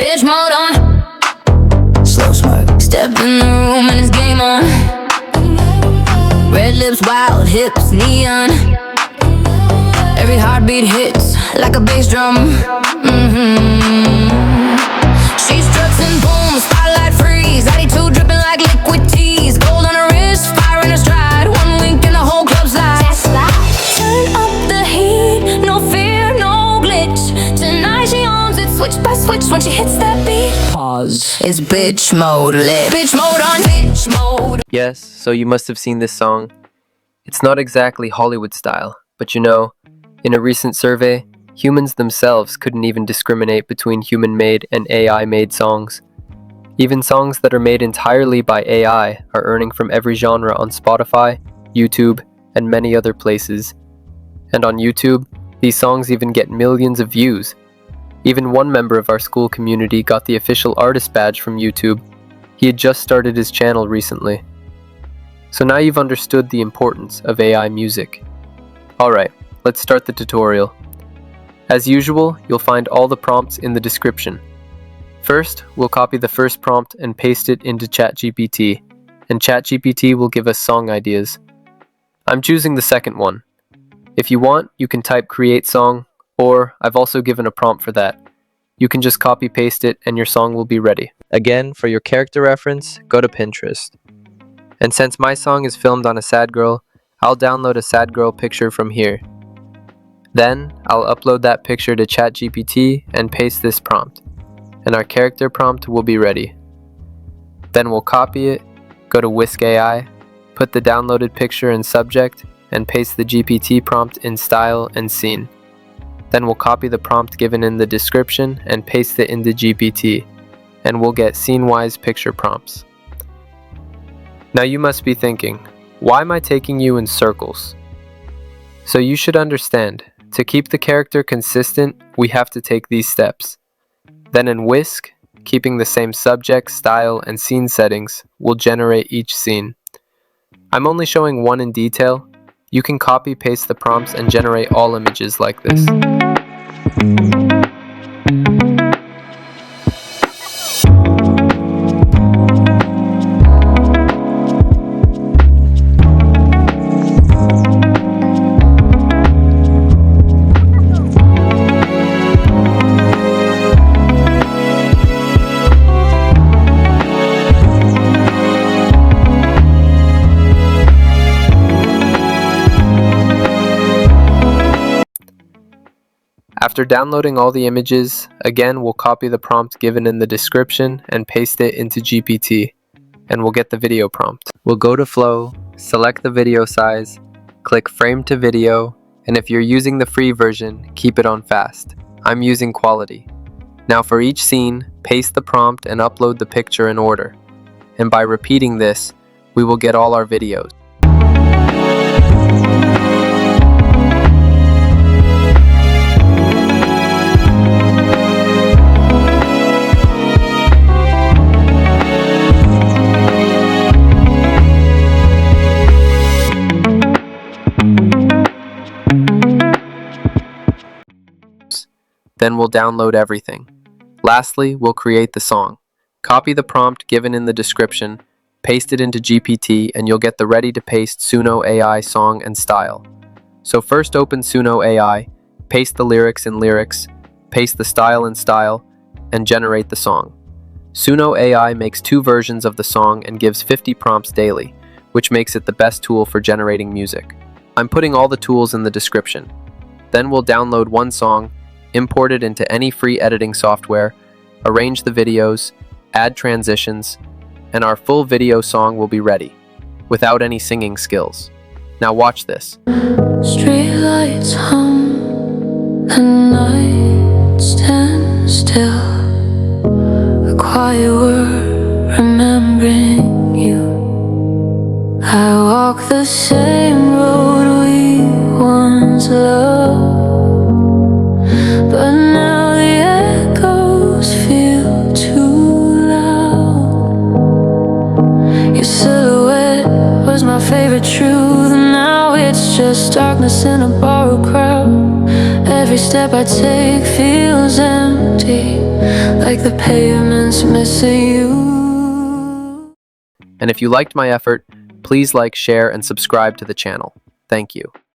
Bitch mode on. Slow spark. Step in the room and it's game on. Red lips, wild hips, neon. Every heartbeat hits like a bass drum. She struts and boom, spotlight freeze. Attitude dripping like liquid tease. Gold on her wrist, fire in her stride. One wink and the whole club's light. Turn up the heat, no fear, no glitch. Tonight she owns it, switch by switch. When she hits that beat, pause. It's bitch mode lit. Bitch mode on, bitch mode. Yes, so you must have seen this song. It's not exactly Hollywood style, but you know, in a recent survey, humans themselves couldn't even discriminate between human-made and AI-made songs. Even songs that are made entirely by AI are earning from every genre on Spotify, YouTube, and many other places. And on YouTube, these songs even get millions of views. Even one member of our school community got the official artist badge from YouTube. He had just started his channel recently. So now you've understood the importance of AI music. Alright, let's start the tutorial. As usual, you'll find all the prompts in the description. First, we'll copy the first prompt and paste it into ChatGPT, and ChatGPT will give us song ideas. I'm choosing the second one. If you want, you can type create song, or I've also given a prompt for that. You can just copy paste it and your song will be ready. Again, for your character reference, go to Pinterest. And since my song is filmed on a sad girl, I'll download a sad girl picture from here. Then, I'll upload that picture to ChatGPT and paste this prompt, and our character prompt will be ready. Then we'll copy it, go to Whisk AI, put the downloaded picture in subject, and paste the GPT prompt in style and scene. Then we'll copy the prompt given in the description and paste it into GPT, and we'll get scene-wise picture prompts. Now you must be thinking, why am I taking you in circles? So you should understand, to keep the character consistent, we have to take these steps. Then in Whisk, keeping the same subject, style, and scene settings, we'll generate each scene. I'm only showing one in detail. You can copy-paste the prompts and generate all images like this. After downloading all the images, again we'll copy the prompt given in the description and paste it into GPT, and we'll get the video prompt. We'll go to Flow, select the video size, click Frame to Video, and if you're using the free version, keep it on Fast. I'm using Quality. Now for each scene, paste the prompt and upload the picture in order. And by repeating this, we will get all our videos. Then we'll download everything. Lastly, we'll create the song. Copy the prompt given in the description, paste it into GPT, and you'll get the ready-to-paste Suno AI song and style. So first open Suno AI, paste the lyrics in lyrics, paste the style in style, and generate the song. Suno AI makes 2 versions of the song and gives 50 prompts daily, which makes it the best tool for generating music. I'm putting all the tools in the description. Then we'll download one song, import it into any free editing software, arrange the videos, add transitions, and our full video song will be ready, without any singing skills. Now watch this. Streetlights hum, the night stands still. A quiet word remembering you. I walk the same road we once loved. But now the echoes feel too loud. Your silhouette was my favorite truth, and now it's just darkness in a borrowed crowd. Every step I take feels empty, like the pavement's missing you. And if you liked my effort, please like, share, and subscribe to the channel. Thank you.